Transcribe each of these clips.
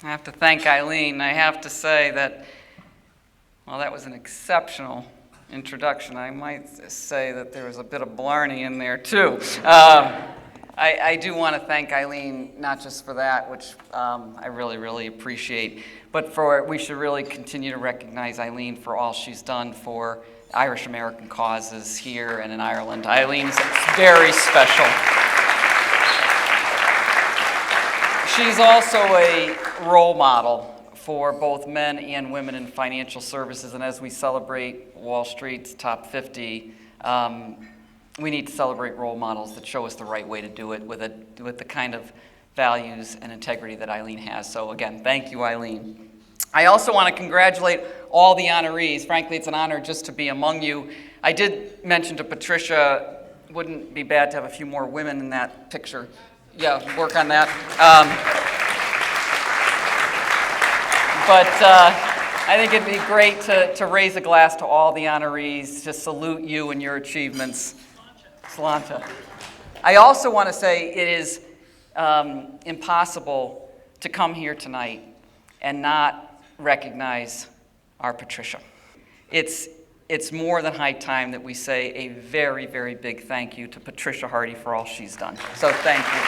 I have to thank Eileen. I have to say that, well, that was an exceptional introduction. I might say that there was a bit of blarney in there, too. I do want to thank Eileen, not just for that, which I really, really appreciate, but we should really continue to recognize Eileen for all she's done for Irish American causes here and in Ireland. Eileen's very special. She's also a role model for both men and women in financial services, and as we celebrate Wall Street's top 50, we need to celebrate role models that show us the right way to do it with the kind of values and integrity that Eileen has. So again, thank you, Eileen. I also want to congratulate all the honorees. Frankly, it's an honor just to be among you. I did mention to Patricia, wouldn't be bad to have a few more women in that picture. Yeah, work on that. But I think it'd be great to raise a glass to all the honorees, to salute you and your achievements. Slanta. I also want to say it is impossible to come here tonight and not recognize our Patricia. It's more than high time that we say a very, very big thank you to Patricia Hardy for all she's done. So thank you.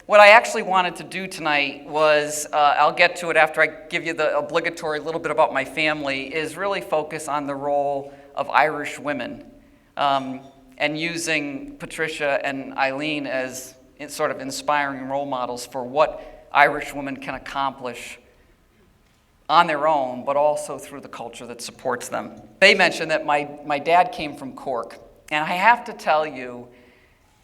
What I actually wanted to do tonight was, I'll get to it after I give you the obligatory little bit about my family, is really focus on the role of Irish women and using Patricia and Eileen as sort of inspiring role models for what Irish women can accomplish on their own, but also through the culture that supports them. They mentioned that my dad came from Cork, and I have to tell you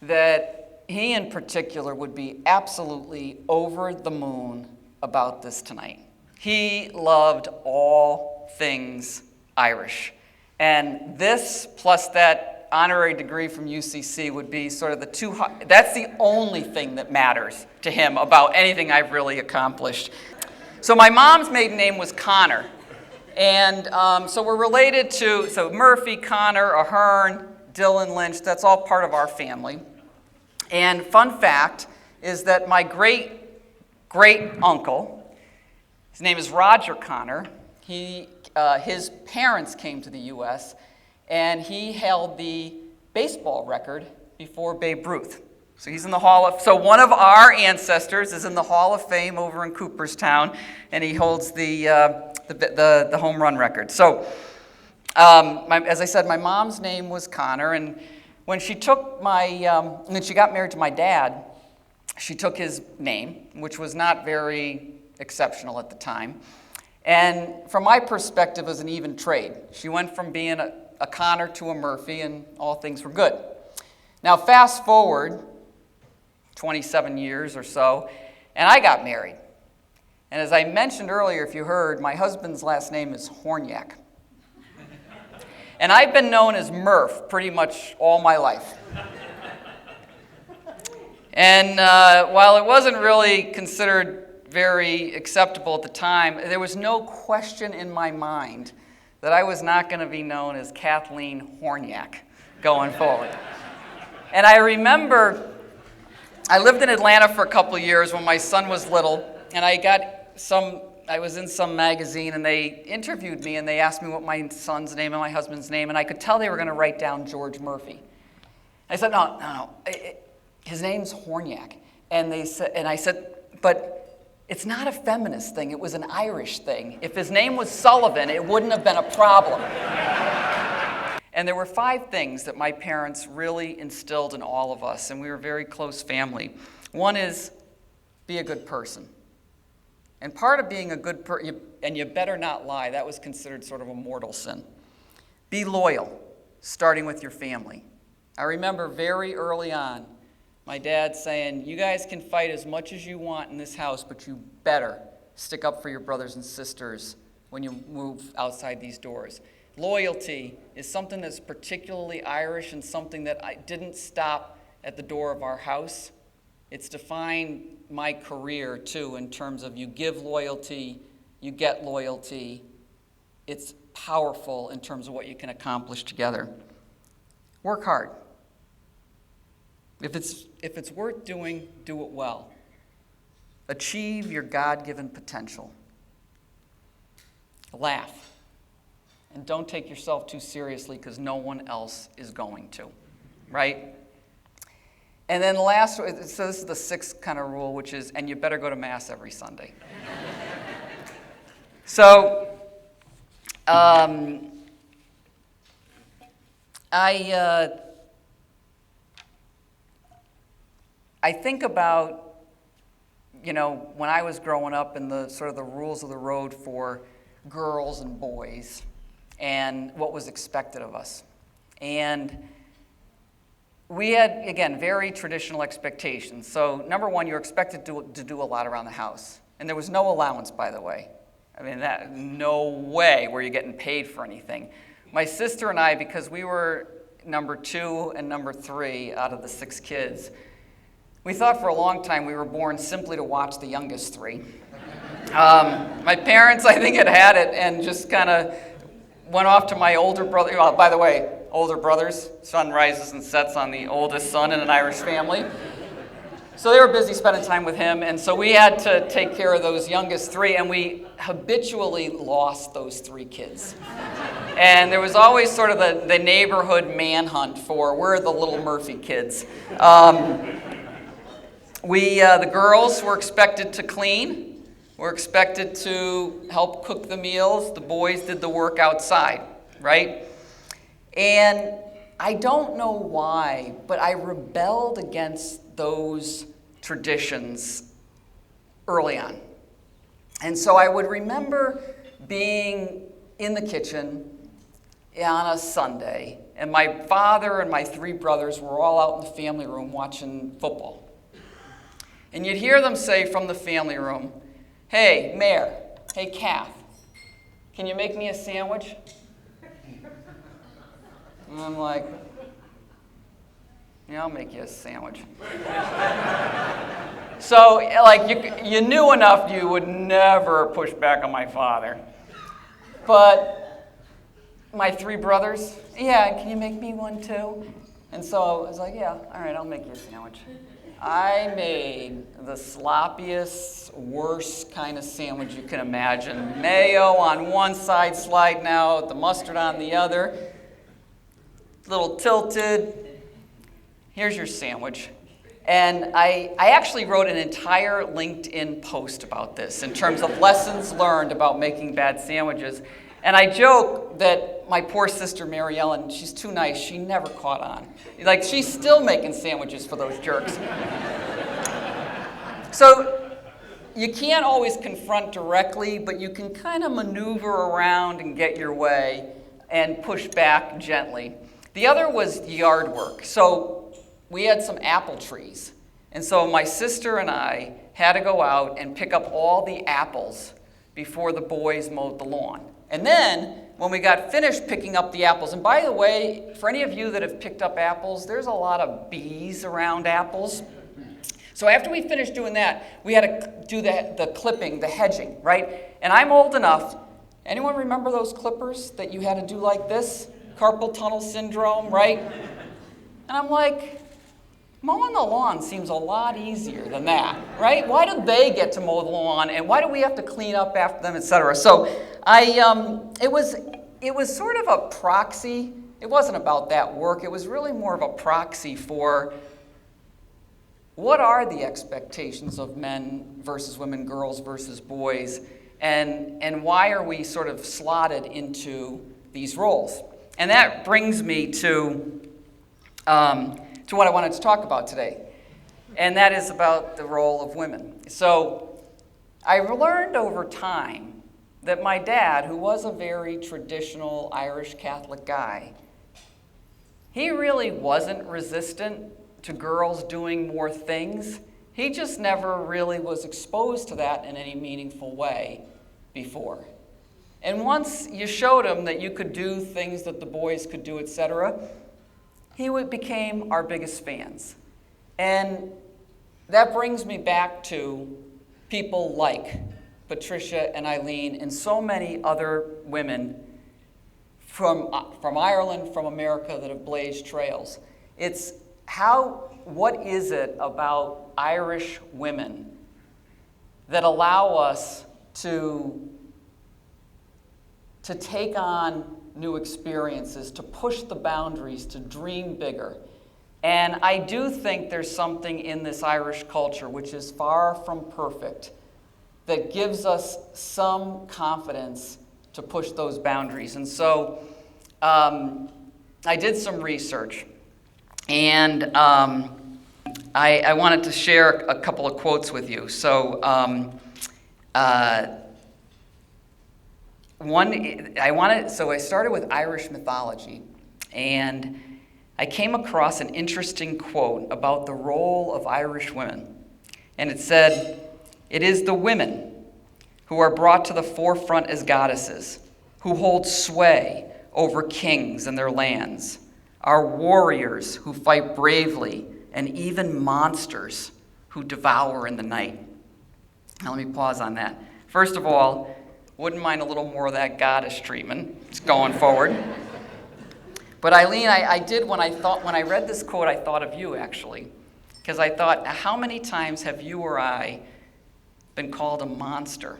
that he in particular would be absolutely over the moon about this tonight. He loved all things Irish. And this plus that honorary degree from UCC would be sort of that's the only thing that matters to him about anything I've really accomplished. So my mom's maiden name was Connor. And so we're related to Murphy, Connor, Ahern, Dillon, Lynch. That's all part of our family. And fun fact is that my great-great-uncle, his name is Roger Connor, his parents came to the U.S., and he held the baseball record before Babe Ruth. So he's in the so one of our ancestors is in the Hall of Fame over in Cooperstown, and he holds the home run record. So, as I said, my mom's name was Connor, and when she took when she got married to my dad, she took his name, which was not very exceptional at the time. And from my perspective, it was an even trade. She went from being a Connor to a Murphy, and all things were good. Now, fast forward 27 years or so, and I got married. And as I mentioned earlier, if you heard, my husband's last name is Horniak. And I've been known as Murph pretty much all my life. And while it wasn't really considered very acceptable at the time, there was no question in my mind that I was not going to be known as Kathleen Horniak going forward. And I remember I lived in Atlanta for a couple of years when my son was little, and I was in some magazine, and they interviewed me, and they asked me what my son's name and my husband's name, and I could tell they were going to write down George Murphy. I said, no, his name's Horniak. And I said, but it's not a feminist thing, it was an Irish thing. If his name was Sullivan, it wouldn't have been a problem. And there were 5 things that my parents really instilled in all of us, and we were a very close family. One is, be a good person. And part of being a good person, and you better not lie, that was considered sort of a mortal sin. Be loyal, starting with your family. I remember very early on, my dad saying, you guys can fight as much as you want in this house, but you better stick up for your brothers and sisters when you move outside these doors. Loyalty is something that's particularly Irish and something that I didn't stop at the door of our house. It's defined my career, too, in terms of you give loyalty, you get loyalty. It's powerful in terms of what you can accomplish together. Work hard. If it's worth doing, do it well. Achieve your God-given potential. Laugh. And don't take yourself too seriously because no one else is going to, right? And then last, so this is the sixth kind of rule, which is, and you better go to Mass every Sunday. So, I think about, when I was growing up and the sort of the rules of the road for girls and boys and what was expected of us. And we had, again, very traditional expectations. So number one, you're expected to do a lot around the house. And there was no allowance, by the way. I mean, no way were you getting paid for anything. My sister and I, because we were number 2 and number 3 out of the 6 kids, we thought for a long time we were born simply to watch the youngest 3. My parents, I think, had it and just kind of went off to my older brother. Well, by the way, older brothers, sun rises and sets on the oldest son in an Irish family. So they were busy spending time with him, and so we had to take care of those youngest 3, and we habitually lost those 3 kids. And there was always sort of the neighborhood manhunt for, where are the little Murphy kids? The girls were expected to clean, were expected to help cook the meals. The boys did the work outside, right? And I don't know why, but I rebelled against those traditions early on. And so I would remember being in the kitchen on a Sunday, and my father and my 3 brothers were all out in the family room watching football. And you'd hear them say from the family room, "Hey, Mayor, hey, Kath, can you make me a sandwich?" And I'm like, "Yeah, I'll make you a sandwich." So, like, you knew enough you would never push back on my father. But my 3 brothers, "Yeah, can you make me one too?" And so I was like, "Yeah, all right, I'll make you a sandwich." I made the sloppiest, worst kind of sandwich you can imagine. Mayo on one side sliding out, the mustard on the other. A little tilted. Here's your sandwich. And I actually wrote an entire LinkedIn post about this in terms of lessons learned about making bad sandwiches. And I joke that my poor sister, Mary Ellen, she's too nice. She never caught on. Like, she's still making sandwiches for those jerks. So you can't always confront directly, but you can kind of maneuver around and get your way and push back gently. The other was yard work. So we had some apple trees. And so my sister and I had to go out and pick up all the apples before the boys mowed the lawn. And then, when we got finished picking up the apples, and by the way, for any of you that have picked up apples, there's a lot of bees around apples. So after we finished doing that, we had to do the clipping, the hedging, right? And I'm old enough. Anyone remember those clippers that you had to do like this? Carpal tunnel syndrome, right? And I'm like, mowing the lawn seems a lot easier than that, right? Why do they get to mow the lawn, and why do we have to clean up after them, etc.? So it was sort of a proxy. It wasn't about that work. It was really more of a proxy for what are the expectations of men versus women, girls versus boys, and why are we sort of slotted into these roles? And that brings me to what I wanted to talk about today, and that is about the role of women. So I learned over time that my dad, who was a very traditional Irish Catholic guy, he really wasn't resistant to girls doing more things. He just never really was exposed to that in any meaningful way before. And once you showed him that you could do things that the boys could do, etc., he became our biggest fans. And that brings me back to people like Patricia and Eileen and so many other women from Ireland, from America, that have blazed trails. It's what is it about Irish women that allow us to take on new experiences, to push the boundaries, to dream bigger. And I do think there's something in this Irish culture, which is far from perfect, that gives us some confidence to push those boundaries. And so I did some research, and I wanted to share a couple of quotes with you. So I started with Irish mythology, and I came across an interesting quote about the role of Irish women. And it said, "It is the women who are brought to the forefront as goddesses, who hold sway over kings and their lands, are warriors who fight bravely, and even monsters who devour in the night." Now let me pause on that. First of all, wouldn't mind a little more of that goddess treatment just going forward. But Eileen, I did, when I read this quote, I thought of you, actually. Because I thought, how many times have you or I been called a monster?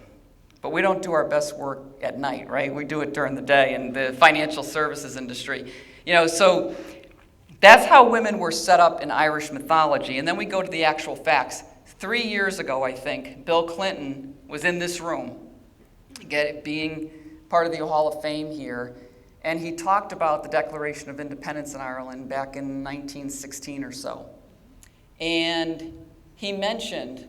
But we don't do our best work at night, right? We do it during the day in the financial services industry. So that's how women were set up in Irish mythology. And then we go to the actual facts. 3 years ago, I think, Bill Clinton was in this room, being part of the Hall of Fame here, and he talked about the Declaration of Independence in Ireland back in 1916 or so. And he mentioned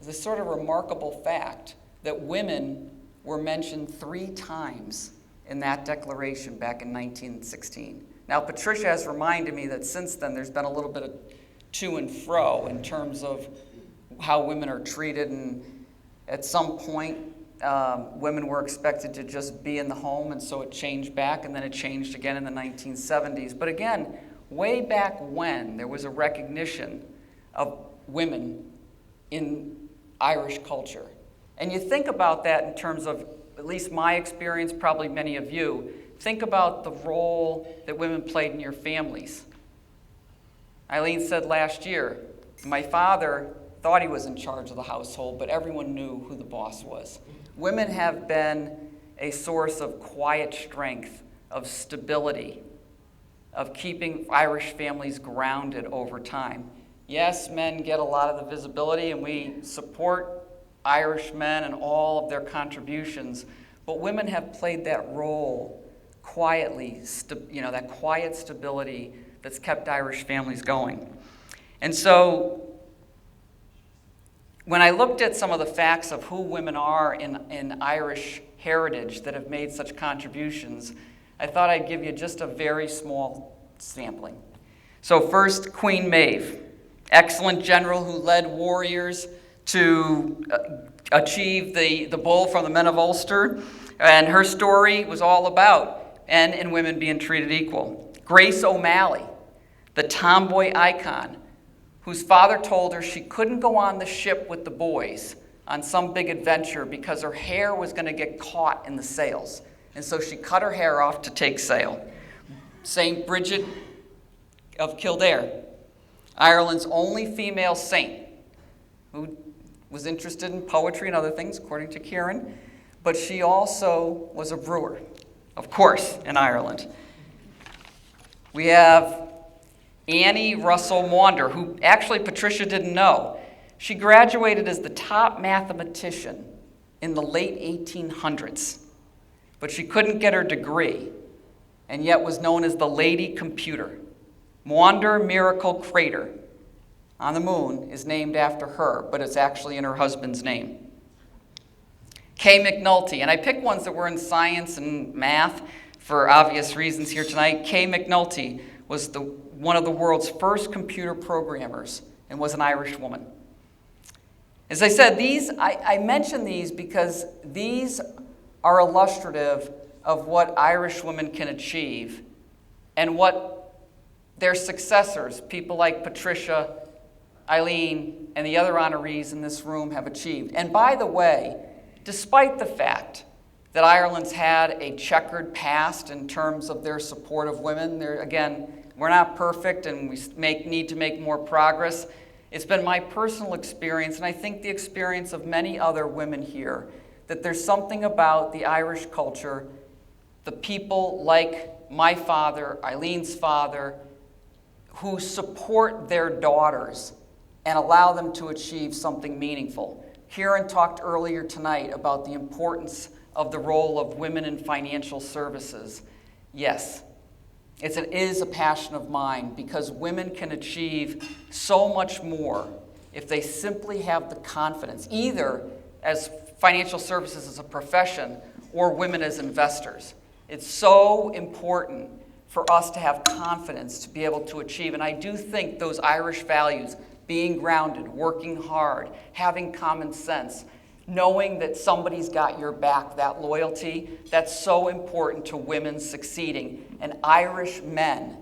the sort of remarkable fact that women were mentioned 3 times in that declaration back in 1916. Now, Patricia has reminded me that since then there's been a little bit of to and fro in terms of how women are treated, and at some point women were expected to just be in the home, and so it changed back, and then it changed again in the 1970s. But again, way back when, there was a recognition of women in Irish culture. And you think about that in terms of, at least my experience, probably many of you, think about the role that women played in your families. Eileen said last year, my father thought he was in charge of the household, but everyone knew who the boss was. Women have been a source of quiet strength, of stability, of keeping Irish families grounded over time. Yes, men get a lot of the visibility, and we support Irish men and all of their contributions, but women have played that role quietly, that quiet stability that's kept Irish families going. And so when I looked at some of the facts of who women are in Irish heritage that have made such contributions, I thought I'd give you just a very small sampling. So first, Queen Maeve, excellent general who led warriors to achieve the bull from the men of Ulster, and her story was all about men and women being treated equal. Grace O'Malley, the tomboy icon, whose father told her she couldn't go on the ship with the boys on some big adventure because her hair was going to get caught in the sails. And so she cut her hair off to take sail. St. Bridget of Kildare, Ireland's only female saint, who was interested in poetry and other things, according to Kieran, but she also was a brewer, of course, in Ireland. We have Annie Russell Maunder, who actually Patricia didn't know. She graduated as the top mathematician in the late 1800s, but she couldn't get her degree, and yet was known as the Lady Computer. Maunder Miracle Crater on the moon is named after her, but it's actually in her husband's name. Kay McNulty, and I picked ones that were in science and math for obvious reasons here tonight. Kay McNulty was one of the world's first computer programmers and was an Irish woman. As I said, I mention these because these are illustrative of what Irish women can achieve and what their successors, people like Patricia, Eileen, and the other honorees in this room have achieved. And by the way, despite the fact that Ireland's had a checkered past in terms of their support of women, again, we're not perfect and we need to make more progress. It's been my personal experience, and I think the experience of many other women here, that there's something about the Irish culture, the people like my father, Eileen's father, who support their daughters and allow them to achieve something meaningful. Kieran talked earlier tonight about the importance of the role of women in financial services. Yes, it is a passion of mine because women can achieve so much more if they simply have the confidence, either as financial services as a profession or women as investors. It's so important for us to have confidence to be able to achieve. And I do think those Irish values, being grounded, working hard, having common sense, knowing that somebody's got your back, that loyalty, that's so important to women succeeding. And Irish men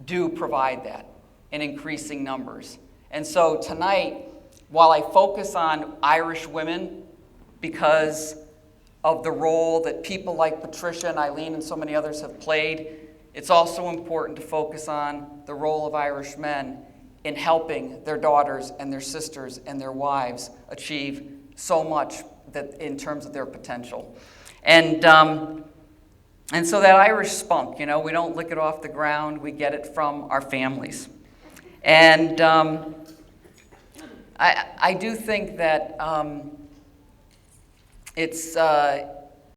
do provide that in increasing numbers. And so tonight, while I focus on Irish women because of the role that people like Patricia and Eileen and so many others have played, it's also important to focus on the role of Irish men in helping their daughters and their sisters and their wives achieve so much that in terms of their potential. And so that Irish spunk, we don't lick it off the ground, we get it from our families. And I do think that it's